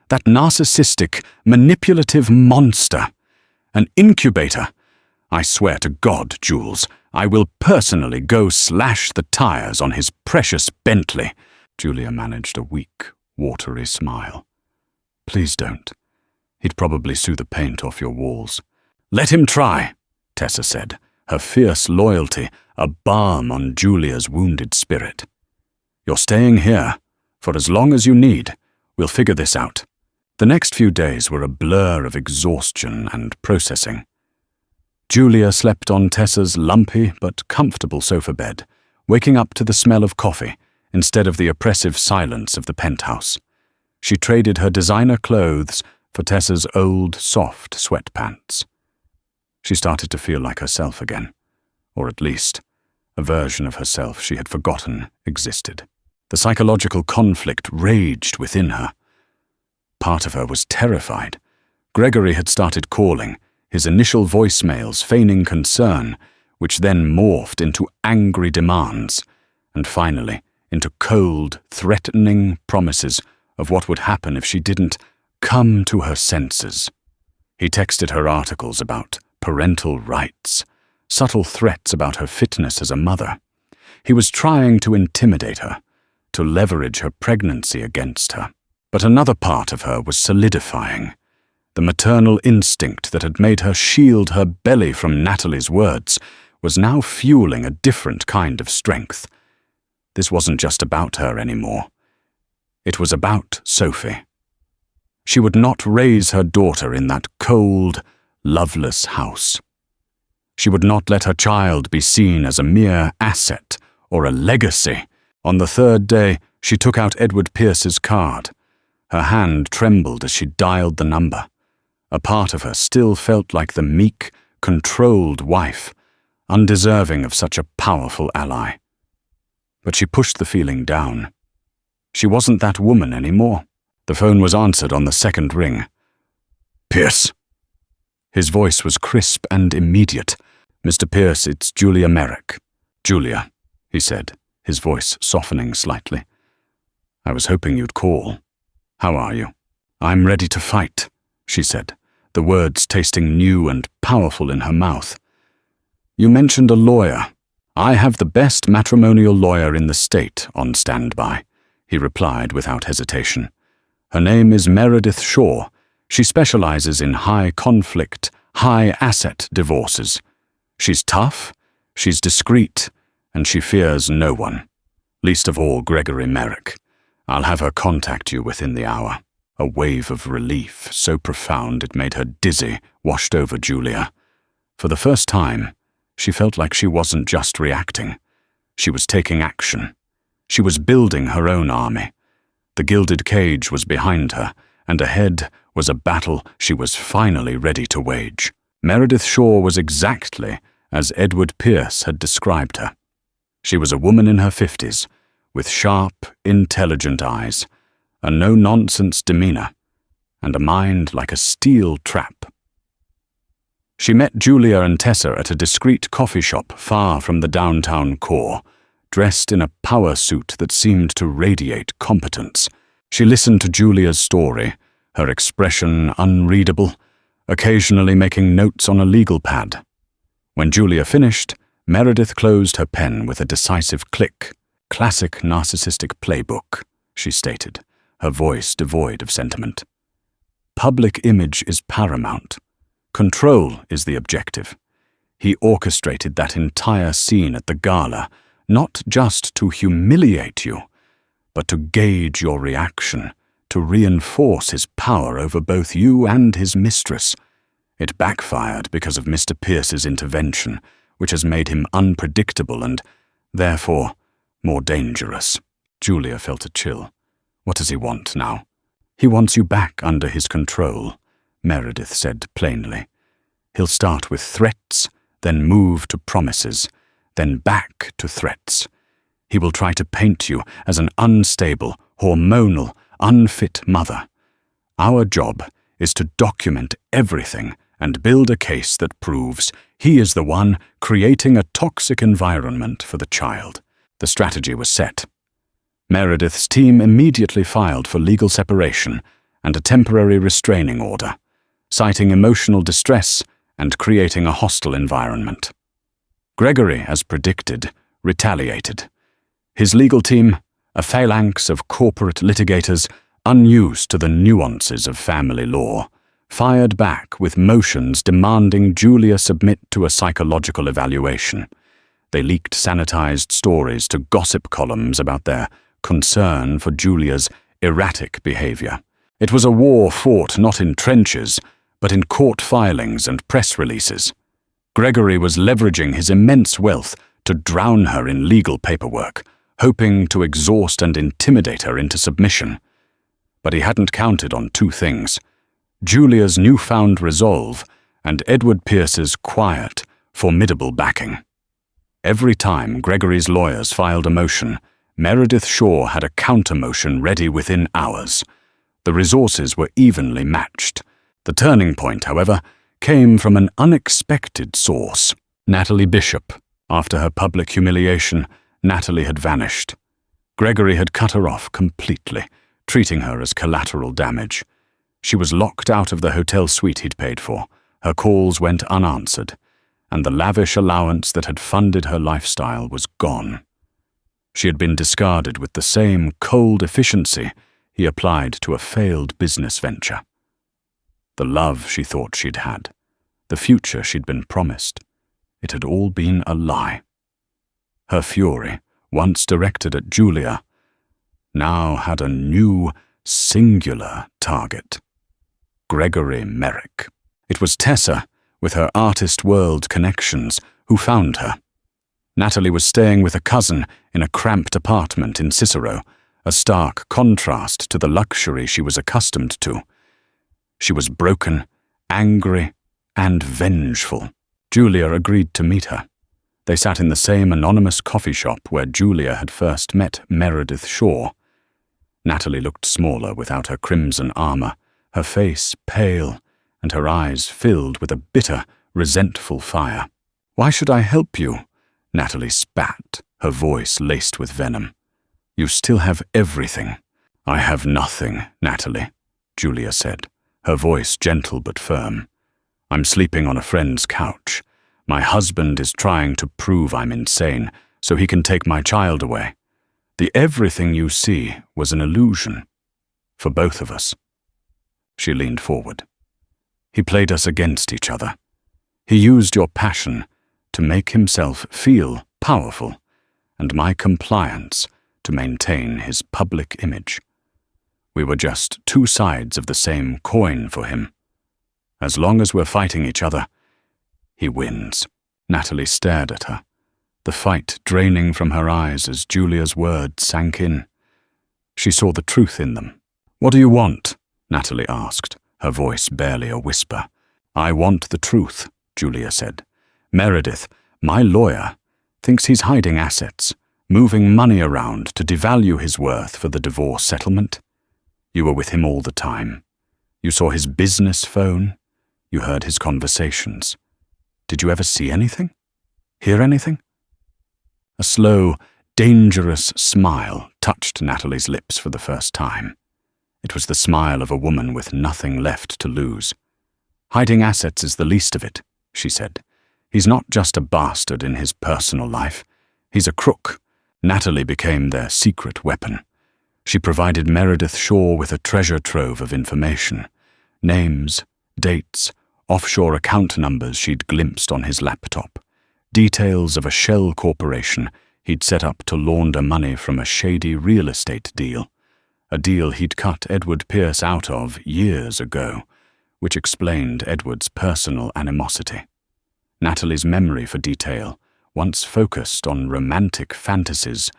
"That narcissistic, manipulative monster! An incubator! I swear to God, Jules, I will personally go slash the tires on his precious Bentley." Julia managed a weak, watery smile. "Please don't. He'd probably sue the paint off your walls." "Let him try," Tessa said, her fierce loyalty a balm on Julia's wounded spirit. "You're staying here, for as long as you need. We'll figure this out." The next few days were a blur of exhaustion and processing. Julia slept on Tessa's lumpy but comfortable sofa bed, waking up to the smell of coffee instead of the oppressive silence of the penthouse. She traded her designer clothes for Tessa's old, soft sweatpants. She started to feel like herself again, or at least a version of herself she had forgotten existed. The psychological conflict raged within her. Part of her was terrified. Gregory had started calling, his initial voicemails feigning concern, which then morphed into angry demands, and finally into cold, threatening promises of what would happen if she didn't come to her senses. He texted her articles about parental rights, subtle threats about her fitness as a mother. He was trying to intimidate her, to leverage her pregnancy against her. But another part of her was solidifying. The maternal instinct that had made her shield her belly from Natalie's words was now fueling a different kind of strength. This wasn't just about her anymore. It was about Sophie. She would not raise her daughter in that cold, loveless house. She would not let her child be seen as a mere asset or a legacy. On the third day, she took out Edward Pierce's card. Her hand trembled as she dialed the number. A part of her still felt like the meek, controlled wife, undeserving of such a powerful ally. But she pushed the feeling down. She wasn't that woman anymore. The phone was answered on the second ring. "Pierce." His voice was crisp and immediate. "Mr. Pierce, it's Julia Merrick." "Julia," he said, his voice softening slightly. "I was hoping you'd call. How are you?" "I'm ready to fight," she said, the words tasting new and powerful in her mouth. "You mentioned a lawyer. I have the best matrimonial lawyer in the state on standby," he replied without hesitation. "Her name is Meredith Shaw. She specializes in high-conflict, high-asset divorces. She's tough, she's discreet, and she fears no one, least of all Gregory Merrick. I'll have her contact you within the hour." A wave of relief, so profound it made her dizzy, washed over Julia. For the first time, she felt like she wasn't just reacting. She was taking action. She was building her own army. The gilded cage was behind her, and ahead was a battle she was finally ready to wage. Meredith Shaw was exactly as Edward Pierce had described her. She was a woman in her 50s, with sharp, intelligent eyes, a no-nonsense demeanor, and a mind like a steel trap. She met Julia and Tessa at a discreet coffee shop far from the downtown core, dressed in a power suit that seemed to radiate competence. She listened to Julia's story, her expression unreadable, occasionally making notes on a legal pad. When Julia finished, Meredith closed her pen with a decisive click. "Classic narcissistic playbook," she stated, her voice devoid of sentiment. "Public image is paramount. Control is the objective." He orchestrated that entire scene at the gala, not just to humiliate you, but to gauge your reaction, to reinforce his power over both you and his mistress. It backfired because of Mr. Pierce's intervention, which has made him unpredictable and, therefore, more dangerous. Julia felt a chill. What does he want now? "He wants you back under his control," Meredith said plainly. "He'll start with threats, then move to promises, then back to threats. He will try to paint you as an unstable, hormonal, unfit mother. Our job is to document everything and build a case that proves he is the one creating a toxic environment for the child." The strategy was set. Meredith's team immediately filed for legal separation and a temporary restraining order, citing emotional distress and creating a hostile environment. Gregory, as predicted, retaliated. His legal team, a phalanx of corporate litigators unused to the nuances of family law, fired back with motions demanding Julia submit to a psychological evaluation. They leaked sanitized stories to gossip columns about their concern for Julia's erratic behavior. It was a war fought not in trenches, but in court filings and press releases. Gregory was leveraging his immense wealth to drown her in legal paperwork, hoping to exhaust and intimidate her into submission. But he hadn't counted on two things: Julia's newfound resolve and Edward Pierce's quiet, formidable backing. Every time Gregory's lawyers filed a motion, Meredith Shaw had a counter-motion ready within hours. The resources were evenly matched. The turning point, however, came from an unexpected source. Natalie Bishop. After her public humiliation, Natalie had vanished. Gregory had cut her off completely, treating her as collateral damage. She was locked out of the hotel suite he'd paid for. Her calls went unanswered, and the lavish allowance that had funded her lifestyle was gone. She had been discarded with the same cold efficiency he applied to a failed business venture. The love she thought she'd had, the future she'd been promised, it had all been a lie. Her fury, once directed at Julia, now had a new, singular target: Gregory Merrick. It was Tessa, with her artist world connections, who found her. Natalie was staying with a cousin in a cramped apartment in Cicero, a stark contrast to the luxury she was accustomed to. She was broken, angry, and vengeful. Julia agreed to meet her. They sat in the same anonymous coffee shop where Julia had first met Meredith Shaw. Natalie looked smaller without her crimson armor, her face pale, and her eyes filled with a bitter, resentful fire. "Why should I help you?" Natalie spat, her voice laced with venom. "You still have everything." "I have nothing, Natalie," Julia said, her voice gentle but firm. "I'm sleeping on a friend's couch. My husband is trying to prove I'm insane so he can take my child away. The everything you see was an illusion. For both of us." She leaned forward. "He played us against each other. He used your passion to make himself feel powerful, and my compliance to maintain his public image. We were just two sides of the same coin for him. As long as we're fighting each other, he wins." Natalie stared at her, the fight draining from her eyes as Julia's words sank in. She saw the truth in them. "What do you want?" Natalie asked, her voice barely a whisper. "I want the truth," Julia said. "Meredith, my lawyer, thinks he's hiding assets, moving money around to devalue his worth for the divorce settlement. You were with him all the time. You saw his business phone. You heard his conversations. Did you ever see anything? Hear anything?" A slow, dangerous smile touched Natalie's lips for the first time. It was the smile of a woman with nothing left to lose. "Hiding assets is the least of it," she said. "He's not just a bastard in his personal life. He's a crook." Natalie became their secret weapon. She provided Meredith Shaw with a treasure trove of information. Names, dates, offshore account numbers she'd glimpsed on his laptop. Details of a shell corporation he'd set up to launder money from a shady real estate deal. A deal he'd cut Edward Pierce out of years ago, which explained Edward's personal animosity. Natalie's memory for detail, once focused on romantic fantasies,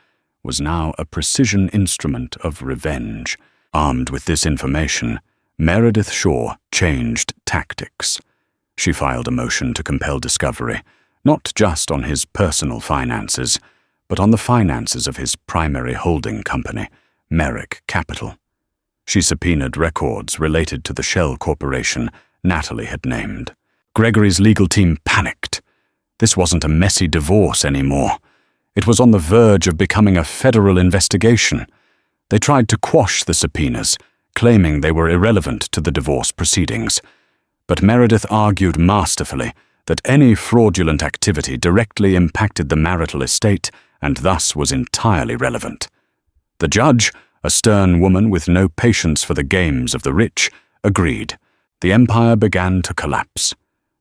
was now a precision instrument of revenge. Armed with this information, Meredith Shaw changed tactics. She filed a motion to compel discovery, not just on his personal finances, but on the finances of his primary holding company, Merrick Capital. She subpoenaed records related to the shell corporation Natalie had named. Gregory's legal team panicked. This wasn't a messy divorce anymore. It was on the verge of becoming a federal investigation. They tried to quash the subpoenas, claiming they were irrelevant to the divorce proceedings. But Meredith argued masterfully that any fraudulent activity directly impacted the marital estate and thus was entirely relevant. The judge, a stern woman with no patience for the games of the rich, agreed. The empire began to collapse.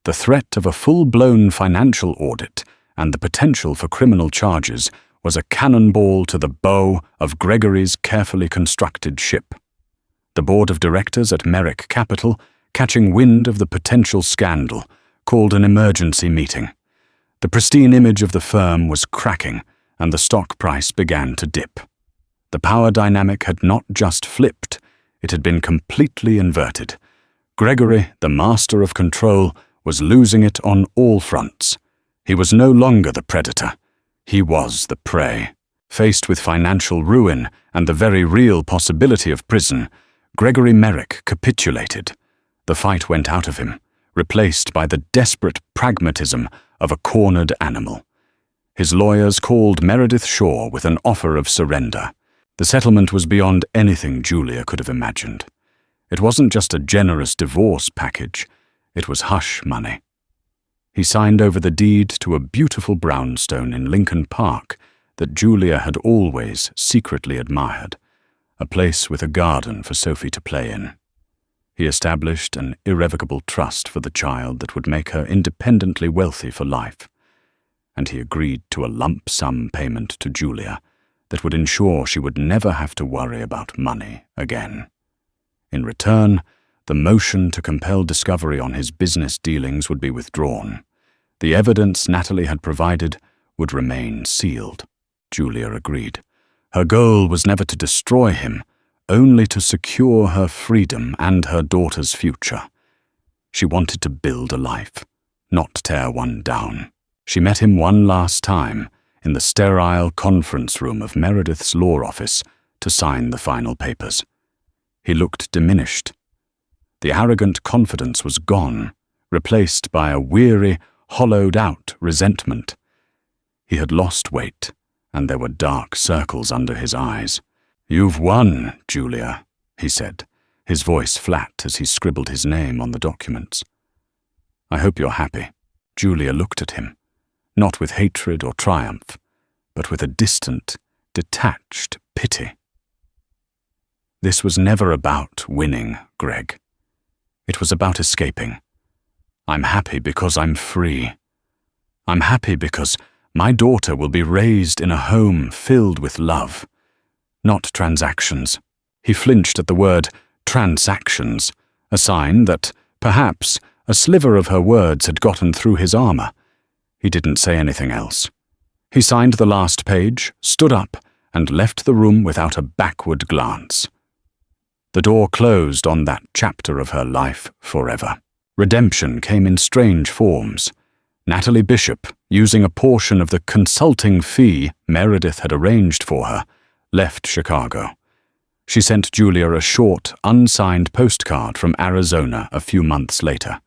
The threat of a full-blown financial audit and the potential for criminal charges was a cannonball to the bow of Gregory's carefully constructed ship. The board of directors at Merrick Capital, catching wind of the potential scandal, called an emergency meeting. The pristine image of the firm was cracking, and the stock price began to dip. The power dynamic had not just flipped, it had been completely inverted. Gregory, the master of control, was losing it on all fronts. He was no longer the predator. He was the prey. Faced with financial ruin and the very real possibility of prison, Gregory Merrick capitulated. The fight went out of him, replaced by the desperate pragmatism of a cornered animal. His lawyers called Meredith Shaw with an offer of surrender. The settlement was beyond anything Julia could have imagined. It wasn't just a generous divorce package, it was hush money. He signed over the deed to a beautiful brownstone in Lincoln Park that Julia had always secretly admired, a place with a garden for Sophie to play in. He established an irrevocable trust for the child that would make her independently wealthy for life, and he agreed to a lump sum payment to Julia that would ensure she would never have to worry about money again. In return, the motion to compel discovery on his business dealings would be withdrawn. The evidence Natalie had provided would remain sealed. Julia agreed. Her goal was never to destroy him, only to secure her freedom and her daughter's future. She wanted to build a life, not tear one down. She met him one last time in the sterile conference room of Meredith's law office to sign the final papers. He looked diminished. The arrogant confidence was gone, replaced by a weary, hollowed-out resentment. He had lost weight, and there were dark circles under his eyes. "You've won, Julia," he said, his voice flat as he scribbled his name on the documents. "I hope you're happy." Julia looked at him, not with hatred or triumph, but with a distant, detached pity. This was never about winning, Greg. It was about escaping. I'm happy because I'm free. I'm happy because my daughter will be raised in a home filled with love, not transactions. He flinched at the word transactions, a sign that, perhaps, a sliver of her words had gotten through his armor. He didn't say anything else. He signed the last page, stood up, and left the room without a backward glance. The door closed on that chapter of her life forever. Redemption came in strange forms. Natalie Bishop, using a portion of the consulting fee Meredith had arranged for her, left Chicago. She sent Julia a short, unsigned postcard from Arizona a few months later.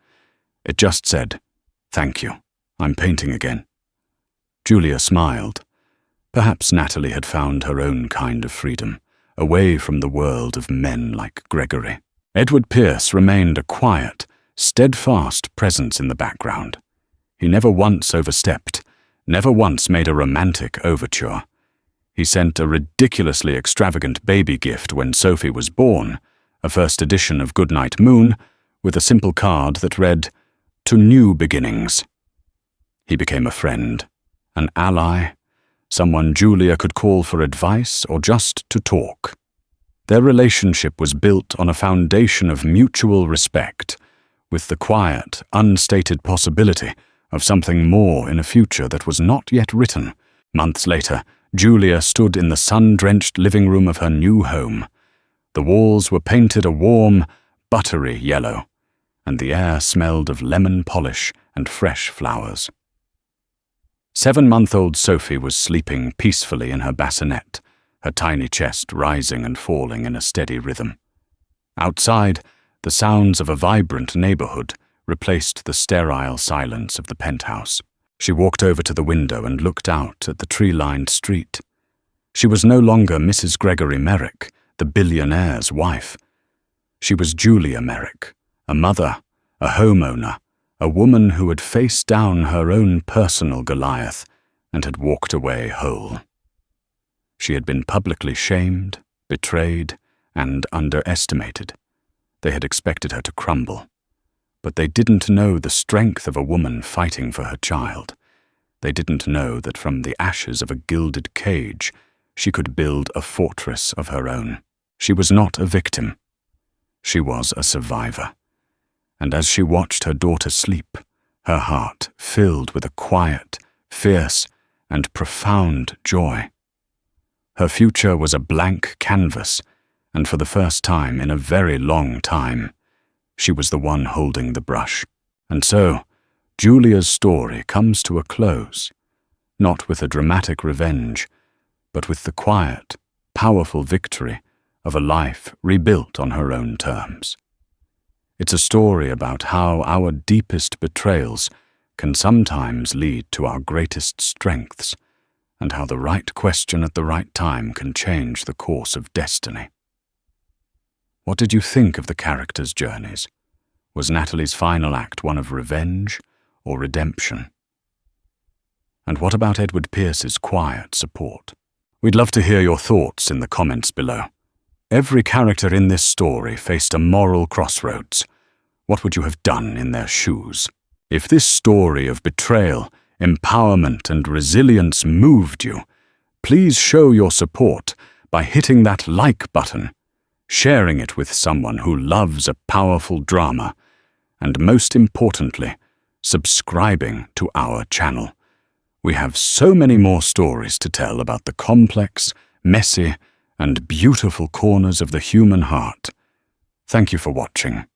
It just said, "Thank you." I'm painting again." Julia smiled. Perhaps Natalie had found her own kind of freedom, away from the world of men like Gregory. Edward Pierce remained a quiet, steadfast presence in the background. He never once overstepped, never once made a romantic overture. He sent a ridiculously extravagant baby gift when Sophie was born, a first edition of Goodnight Moon, with a simple card that read, "To new beginnings." He became a friend, an ally, someone Julia could call for advice or just to talk. Their relationship was built on a foundation of mutual respect, with the quiet, unstated possibility of something more in a future that was not yet written. Months later, Julia stood in the sun-drenched living room of her new home. The walls were painted a warm, buttery yellow, and the air smelled of lemon polish and fresh flowers. 7-month-old Sophie was sleeping peacefully in her bassinet, her tiny chest rising and falling in a steady rhythm. Outside, the sounds of a vibrant neighborhood replaced the sterile silence of the penthouse. She walked over to the window and looked out at the tree-lined street. She was no longer Mrs. Gregory Merrick, the billionaire's wife. She was Julia Merrick, a mother, a homeowner, a woman who had faced down her own personal Goliath and had walked away whole. She had been publicly shamed, betrayed, and underestimated. They had expected her to crumble. But they didn't know the strength of a woman fighting for her child. They didn't know that from the ashes of a gilded cage, she could build a fortress of her own. She was not a victim. She was a survivor. And as she watched her daughter sleep, her heart filled with a quiet, fierce, and profound joy. Her future was a blank canvas, and for the first time in a very long time, she was the one holding the brush. And so, Julia's story comes to a close, not with a dramatic revenge, but with the quiet, powerful victory of a life rebuilt on her own terms. It's a story about how our deepest betrayals can sometimes lead to our greatest strengths, and how the right question at the right time can change the course of destiny. What did you think of the characters' journeys? Was Natalie's final act one of revenge or redemption? And what about Edward Pierce's quiet support? We'd love to hear your thoughts in the comments below. Every character in this story faced a moral crossroads. What would you have done in their shoes? If this story of betrayal, empowerment, and resilience moved you, please show your support by hitting that like button, sharing it with someone who loves a powerful drama, and most importantly, subscribing to our channel. We have so many more stories to tell about the complex, messy, and beautiful corners of the human heart. Thank you for watching.